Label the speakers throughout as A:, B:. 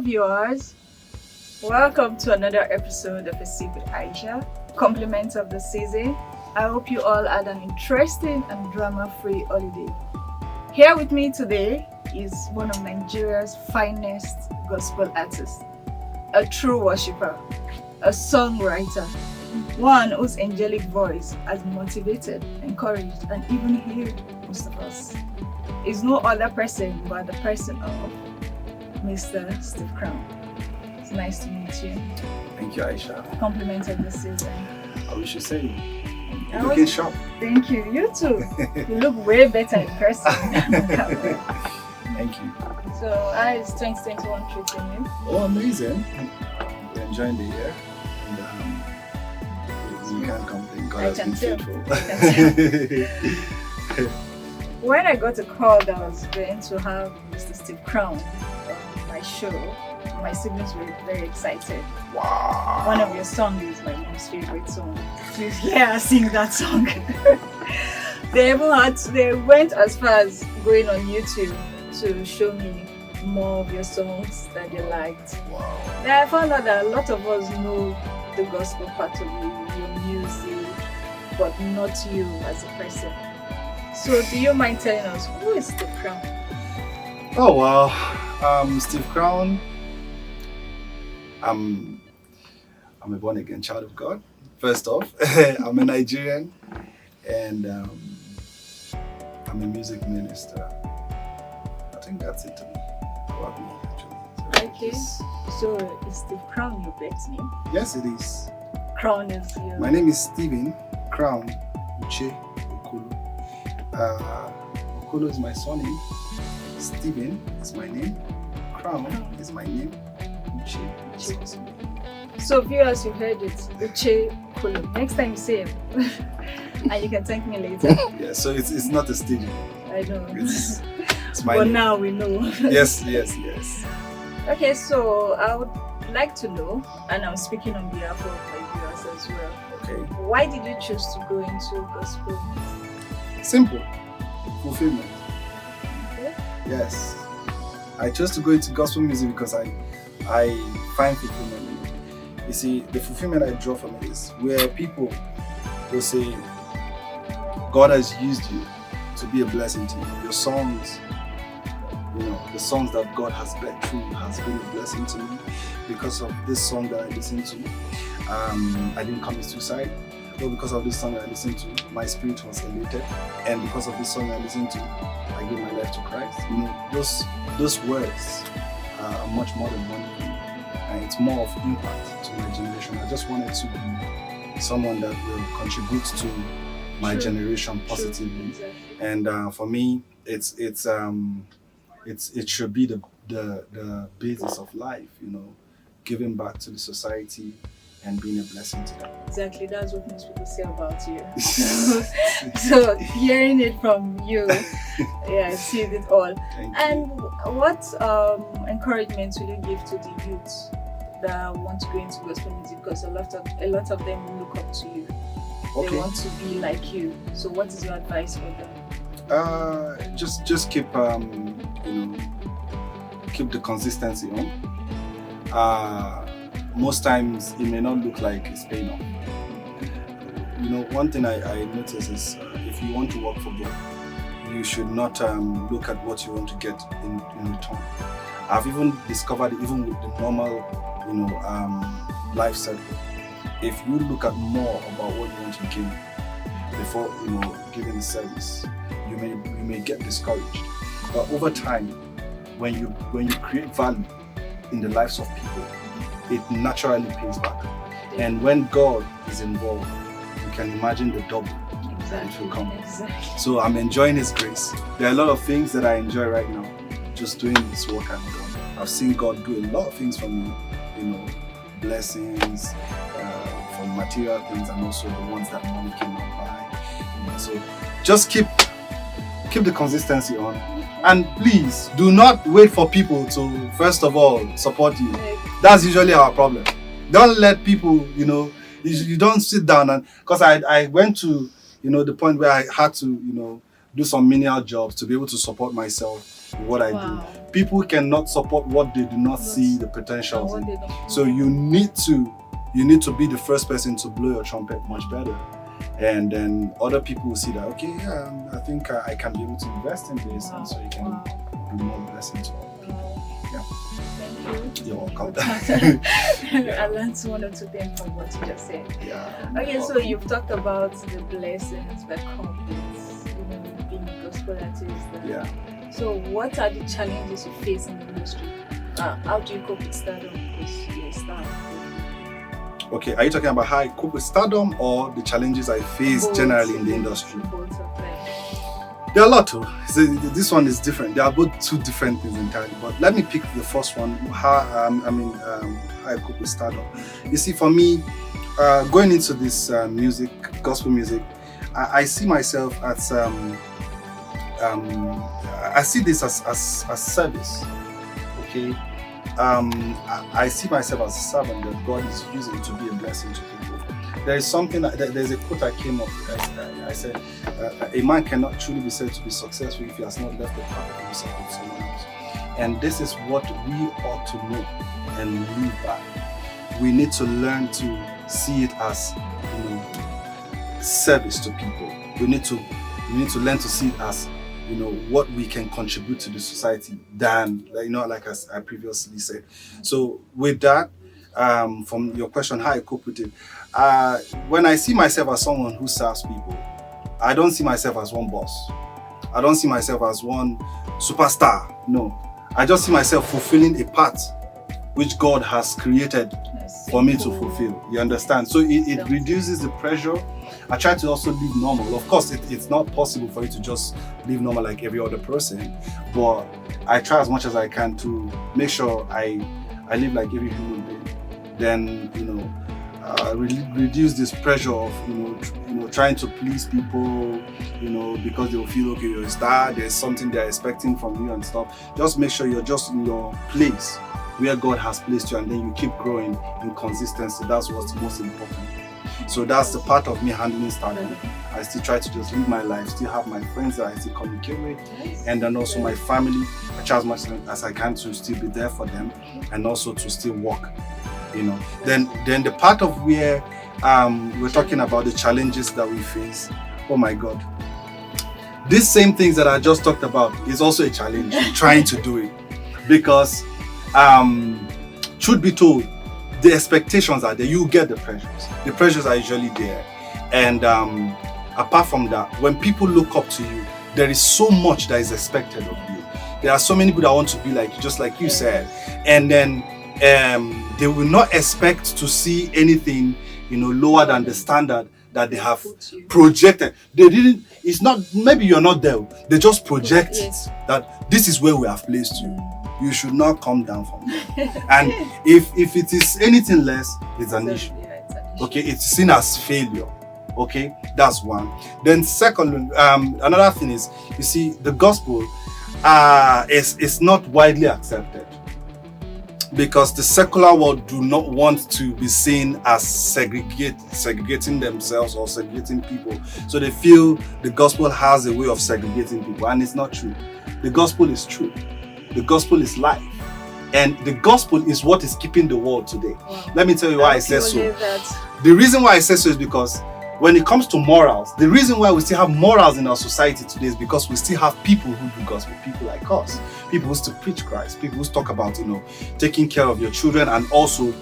A: viewers, welcome to another episode of A Sip with Aisha, compliments of the season. I hope you all had an interesting and drama-free holiday. Here with me today is one of Nigeria's finest gospel artists, a true worshipper, a songwriter, one whose angelic voice has motivated, encouraged, and even healed most of us. Is no other person but the person of Mr. Steve Crown. It's nice to meet you.
B: Thank you, Aisha.
A: Compliments of the season.
B: I wish you say you're looking sharp.
A: Thank you. You too. You look way better in person.
B: Thank you.
A: So, how is 2021 treating you?
B: Oh, amazing. We're enjoying the year. And you can't complain. God has been faithful.
A: When I got a call that I was going to have Mr. Steve Crown on my show, my siblings were very excited.
B: Wow.
A: One of your songs is my mom's favorite song. Please hear her sing that song. They went as far as going on YouTube to show me more of your songs that they liked.
B: Wow.
A: Then I found out that a lot of us know the gospel part of you, your music, but not you as a person. So do you mind telling us who is Steve Crown?
B: Oh wow. Steve Crown. I'm a born again child of God. First off, I'm a Nigerian, and I'm a music minister. I think that's it about me actually.
A: Okay. So is Steve Crown your birth name?
B: Yes, it is.
A: Crown is your...
B: My name is Stephen Crown Uche Okolo. Okolo is my surname. Stephen is my name. Crown is my name. Uche is also my name.
A: So viewers, you heard it. Uche Okolo. Next time you say it, and you can thank me later.
B: Yeah, so it's not a Stephen.
A: I know.
B: It's my
A: but
B: name.
A: now we know.
B: Yes.
A: Okay, so I would like to know, and I'm speaking on behalf of my viewers as well.
B: Okay.
A: Why did you choose to go into gospel music?
B: Simple. Fulfillment.
A: Okay.
B: Yes. I chose to go into gospel music because I find fulfillment in it. You see, the fulfillment I draw from it is where people will say, God has used you to be a blessing to you. Your songs, the songs that God has bled through has been a blessing to me. Because of this song that I listened to, I didn't commit suicide. But because of this song I listened to, my spirit was elated. And because of this song I listened to, I gave my life to Christ. Those words are much more than one thing. And it's more of impact to my generation. I just wanted to be someone that will contribute to my generation positively.
A: Exactly.
B: And for me, it should be the basis of life, giving back to the society and being a blessing to them.
A: Exactly, that's what most people say about you. So hearing it from you, yeah, I see it all.
B: Thank
A: And
B: you.
A: what encouragement will you give to the youth that want to go into gospel music? Because a lot of them look up to you. They
B: Okay.
A: want to be like you. So what is your advice for them?
B: Just keep keep the consistency on. Most times it may not look like it's paying off. One thing I notice is if you want to work for God, you should not look at what you want to get in return. I've even discovered, even with the normal, life cycle, if you look at more about what you want to gain before, giving the service, you may get discouraged. But over time, when you create value in the lives of people, it naturally pays back. And when God is involved, you can imagine the double that it will come.
A: Exactly.
B: So I'm enjoying His grace. There are a lot of things that I enjoy right now, just doing this work I've done. I've seen God do a lot of things for me, blessings, from material things, and also the ones that money cannot buy. So just keep the consistency on. And please, do not wait for people to, first of all, support you. That's usually our problem. Don't let people, you don't sit down and, because I went to, the point where I had to, do some menial jobs to be able to support myself in what I
A: Wow.
B: do. People cannot support what they do not see the potentials
A: What
B: in.
A: they don't
B: So you need to be the first person to blow your trumpet much better. And then other people will see that, okay, yeah, I think I can be able to invest in this, and so you can
A: Wow.
B: be more blessing to other people. Yeah.
A: Thank you.
B: You're welcome.
A: I learned one or two things from what you just said.
B: Yeah.
A: Okay, so you've talked about the blessings that come with, being a gospel artist.
B: Yeah.
A: So what are the challenges you face in the industry? How do you cope with stardom? Because you're a star.
B: Okay, are you talking about how I cope with stardom or the challenges I face
A: Both.
B: generally in the industry?
A: Both of them.
B: There are a lot too. So this one is different. They are both two different things entirely. But let me pick the first one. How I cope with stardom. You see, for me, going into this music, gospel music, I see myself as I see this as service. Okay. I see myself as a servant that God is using to be a blessing to people. There is something. There's a quote I came up with. I said, "A man cannot truly be said to be successful if he has not left a part of himself with someone else." And this is what we ought to know and live by. We need to learn to see it as, service to people. We need to learn to see it as, what we can contribute to the society than, like as I previously said. So with that, from your question, how I cope with it, when I see myself as someone who serves people, I don't see myself as one boss. I don't see myself as one superstar. No, I just see myself fulfilling a part which God has created for me to fulfill. You understand? So it reduces the pressure. I try to also live normal. Of course, it's not possible for you to just live normal like every other person, but I try as much as I can to make sure I live like every human being. Then, reduce this pressure of, trying to please people, because they'll feel, okay, you're a star, there's something they're expecting from you and stuff. Just make sure you're just in your place where God has placed you, and then you keep growing in consistency. That's what's most important. So that's the part of me handling stardom. I still try to just live my life, still have my friends that I still communicate with, and then also my family. I try as much as I can to still be there for them, and also to still work. Then the part of where we're talking about the challenges that we face. Oh my God, these same things that I just talked about is also a challenge. Trying to do it, because truth be told, the expectations are there. You get the pressures. The pressures are usually there, and apart from that, when people look up to you, there is so much that is expected of you. There are so many people that want to be like you, just like you said, and then they will not expect to see anything, lower than the standard that they have projected. They didn't. It's not. Maybe you're not there. They just project that this is where we have placed you. You should not come down from there. And if it is anything less, it's an issue. Okay, it's seen as failure. Okay, that's one. Then second, another thing is, you see, the gospel is not widely accepted, because the secular world do not want to be seen as segregating themselves or segregating people. So they feel the gospel has a way of segregating people, and it's not true. The gospel is true. The gospel is life. And the gospel is what is keeping the world today. Wow. Let me tell you why I say so. The reason why I say so is because when it comes to morals, the reason why we still have morals in our society today is because we still have people who do gospel, people like us, people who still preach Christ, people who talk about, taking care of your children and also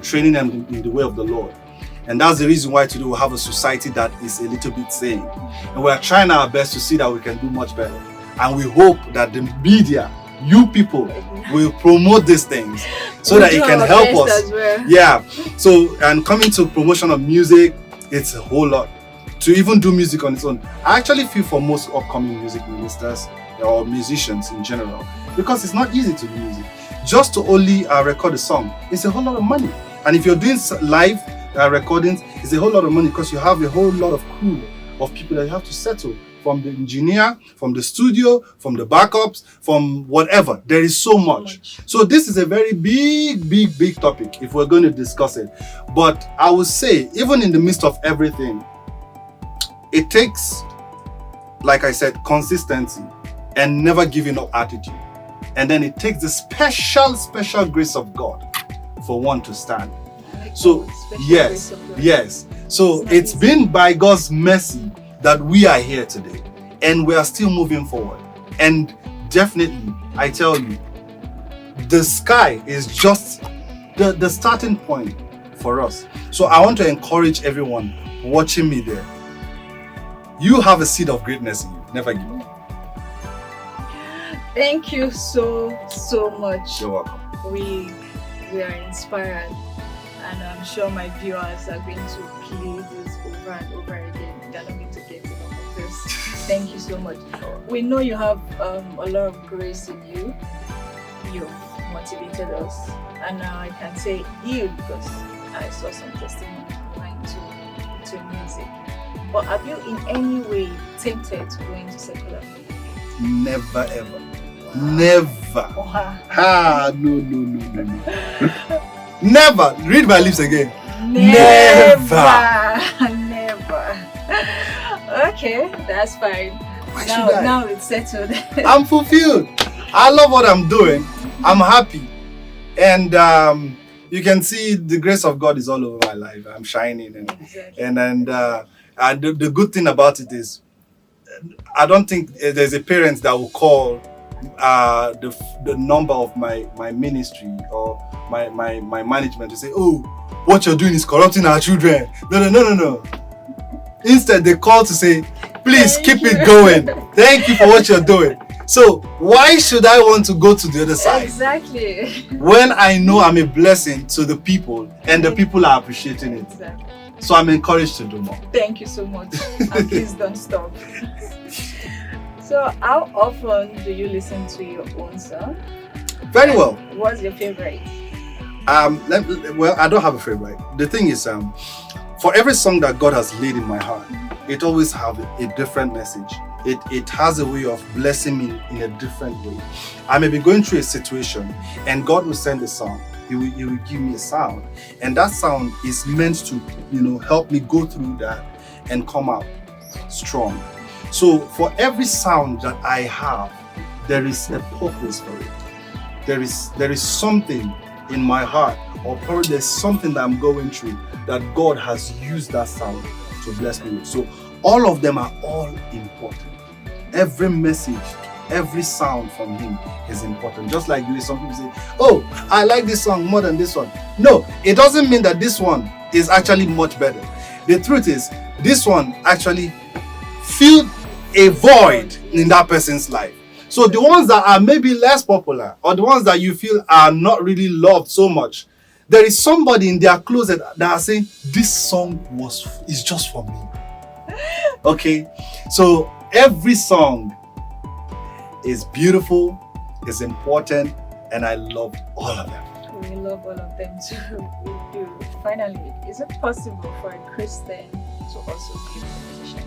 B: training them in the way of the Lord. And that's the reason why today we have a society that is a little bit sane. And we are trying our best to see that we can do much better. And we hope that the media, you people, will promote these things so that it can help us. Well. Yeah. So, and coming to promotion of music, it's a whole lot. To even do music on its own, I actually feel for most upcoming music ministers or musicians in general, because it's not easy to do music. Just to only record a song, it's a whole lot of money. And if you're doing live recordings, it's a whole lot of money, because you have a whole lot of crew of people that you have to settle. From the engineer, from the studio, from the backups, from whatever. There is so much. So this is a very big topic if we're going to discuss it. But I would say, even in the midst of everything, it takes like I said, consistency and never giving up attitude. And then it takes the special grace of God for one to stand. So yes. So it's been by God's mercy that we are here today, and we are still moving forward. And definitely, I tell you, the sky is just the starting point for us. So I want to encourage everyone watching me there. You have a seed of greatness in you. Never give up.
A: Thank you so much.
B: You're welcome.
A: We are inspired, and I'm sure my viewers are going to play this over and over again. They're not going to get enough of this. Thank you so much. We know you have a lot of grace in you. You've motivated us, and now I can say you because I saw some testimony online to music. But have you in any way tempted to go into secular?
B: Never ever. Never. No. Never. Read my lips again.
A: Never. Okay, that's fine.
B: Why should I?
A: Now it's settled.
B: I'm fulfilled. I love what I'm doing. I'm happy. And you can see the grace of God is all over my life. I'm shining.
A: Exactly.
B: And the good thing about it is, I don't think there's a parent that will call the number of my ministry or my management to say, oh, what you're doing is corrupting our children. No. Instead, they call to say, please keep it going. Thank you for what you're doing. So why should I want to go to the other side?
A: Exactly.
B: When I know I'm a blessing to the people and the people are appreciating it.
A: Exactly.
B: So I'm encouraged to do more.
A: Thank you so much. And please don't stop. So how often do you listen to your own song?
B: Very well.
A: What's your favorite?
B: Well, I don't have a favorite. The thing is, for every song that God has laid in my heart, it always has a different message. It has a way of blessing me in a different way. I may be going through a situation and God will send a song. He will give me a sound. And that sound is meant to, help me go through that and come out strong. So for every sound that I have, there is a purpose for it. There is something in my heart, or probably there's something that I'm going through that God has used that sound to bless me with. So all of them are all important. Every message, every sound from Him is important. Just like some people say, oh, I like this song more than this one. No, it doesn't mean that this one is actually much better. The truth is, this one actually filled a void in that person's life. So the ones that are maybe less popular, or the ones that you feel are not really loved so much, there is somebody in their closet that are saying, this song is just for me. Okay? So every song is beautiful, is important, and I love all of them.
A: We love all of them too. We do. Finally, is it possible for a Christian to also be a musician?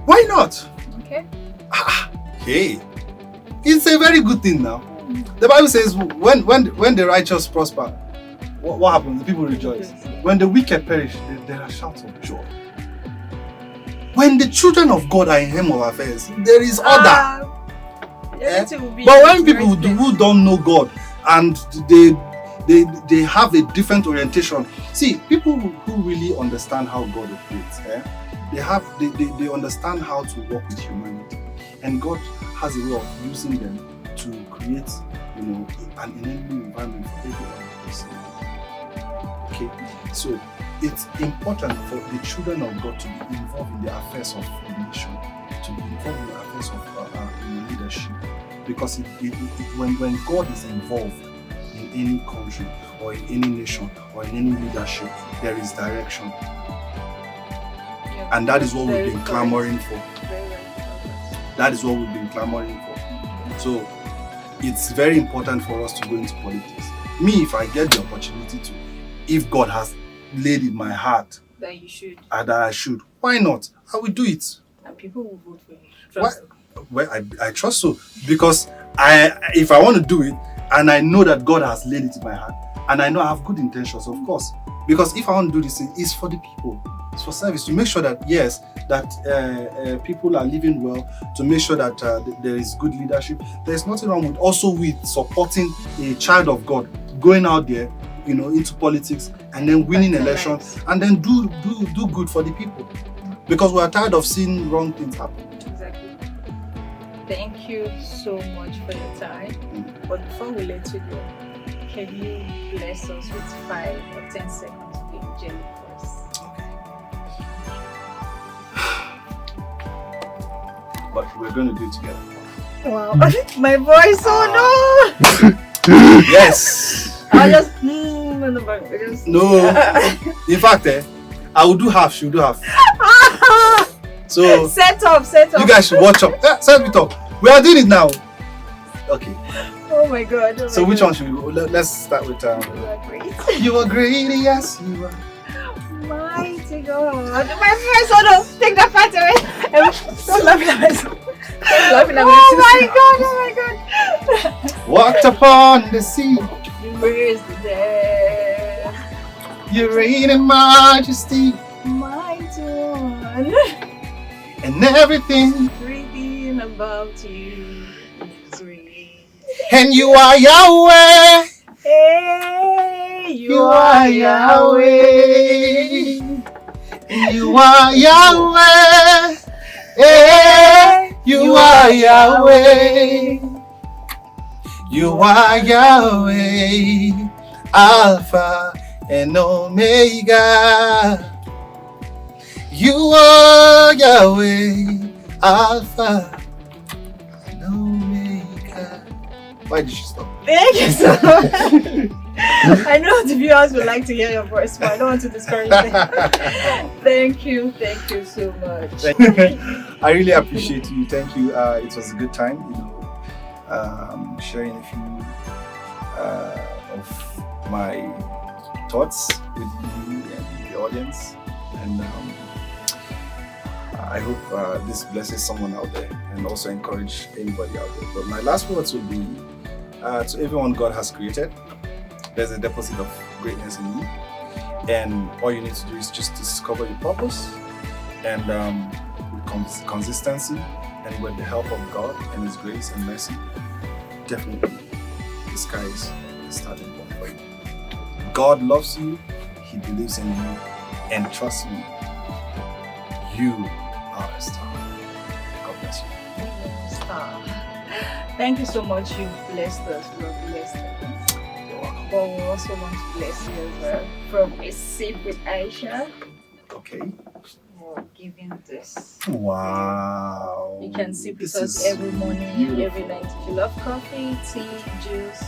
B: Why not?
A: Okay.
B: Hey, it's a very good thing now. The Bible says when the righteous prosper, what happens? The people rejoice. When the wicked perish, there are shouts of joy. When the children of God are in Him of affairs, there is order. But when people who don't know God and they have a different orientation, see, people who really understand how God operates, they understand how to work with humanity, and God has a way of using them to create, an enabling environment for everyone. Okay, so it's important for the children of God to be involved in the affairs of the nation, to be involved in the affairs of leadership, because when God is involved in any country or in any nation or in any leadership, there is direction. And that is what we've been clamoring for. That is what we've been clamoring for. So it's very important for us to go into politics. Me, if I get the opportunity to, if God has laid in my heart
A: that you should,
B: that I should, why not? I will do it.
A: And people will vote for you. Trust
B: Well, I trust so, because if I want to do it and I know that God has laid it in my heart and I know I have good intentions, of course, because if I want to do this thing, it's for the people. It's for service, to make sure that, yes, that people are living well, to make sure that there is good leadership. There's nothing wrong with also with supporting a child of God going out there, into politics and then winning elections and then do good for the people. Because we are tired of seeing wrong things happen.
A: Exactly. Thank you so much for your time. But before we let you go, can you bless us with 5 or 10 seconds of angelic voice?
B: But we're going to do it together.
A: Wow. My voice, oh no!
B: Yes!
A: I'll just
B: No. In fact, I will do half, she'll do half. So
A: set up.
B: You guys should watch up. Set it up. We are doing it now. Okay.
A: Oh my god.
B: So which one should we go? Let's start with
A: You are great.
B: You are great, yes you are.
A: Mighty God. My friends, oh no, take that part away. Stop laughing at myself. Stop laughing at myself. Oh my god.
B: Walked upon the sea.
A: You raised the dead.
B: You reign in majesty.
A: Mighty One.
B: And everything.
A: Everything about you is great.
B: And you are Yahweh.
A: Hey,
B: You are Yahweh. You are Yahweh. Hey, you are Yahweh. You are Yahweh. Alpha and Omega. You are Yahweh. Alpha and Omega. Why did she stop?
A: Thank you so much. I know the viewers would like to hear your voice, but I don't want to discourage them. Thank you so much.
B: I really appreciate you. Thank you. It was a good time, sharing a few of my thoughts with you and the audience. And I hope this blesses someone out there and also encourage anybody out there. But my last words would be to everyone God has created. There's a deposit of greatness in you, and all you need to do is just discover your purpose, and with consistency and with the help of God and His grace and mercy, definitely the sky is the starting point for you. God loves you, He believes in you, and trust me, you are a star. God bless you.
A: Thank you so much. You blessed us. You are blessed us. But we also want to bless you as well. From a sip with Aisha.
B: Okay.
A: We're giving this.
B: Wow.
A: You can sip with
B: This
A: us
B: is
A: every morning,
B: beautiful.
A: every night. If you love coffee, tea, juice.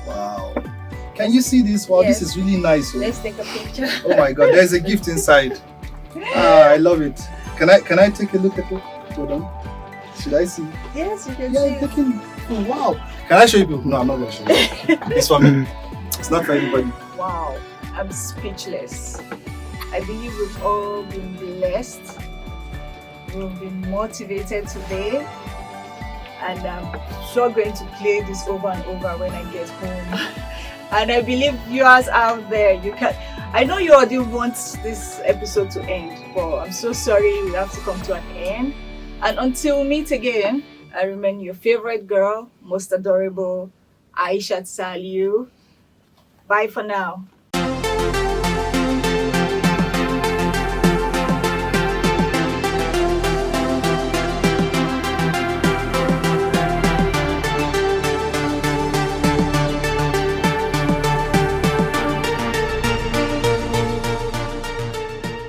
B: Wow. Can you see this? Wow,
A: Yes.
B: This is really nice.
A: Let's take a picture.
B: Oh my God, there's a gift inside. I love it. Can I take a look at it? Hold on. Should I see?
A: Yes, you can
B: Yeah,
A: see.
B: I'm taking. Oh, wow. Can I show you? No, I'm not going to show you. It's for me. It's not for anybody.
A: Wow, I'm speechless. I believe we've all been blessed. We've been motivated today. And I'm sure going to play this over and over when I get home. And I believe viewers out there, I know you all didn't want this episode to end, but I'm so sorry we have to come to an end. And until we meet again, I remain your favorite girl, most adorable Aisha Saliu. Bye for now.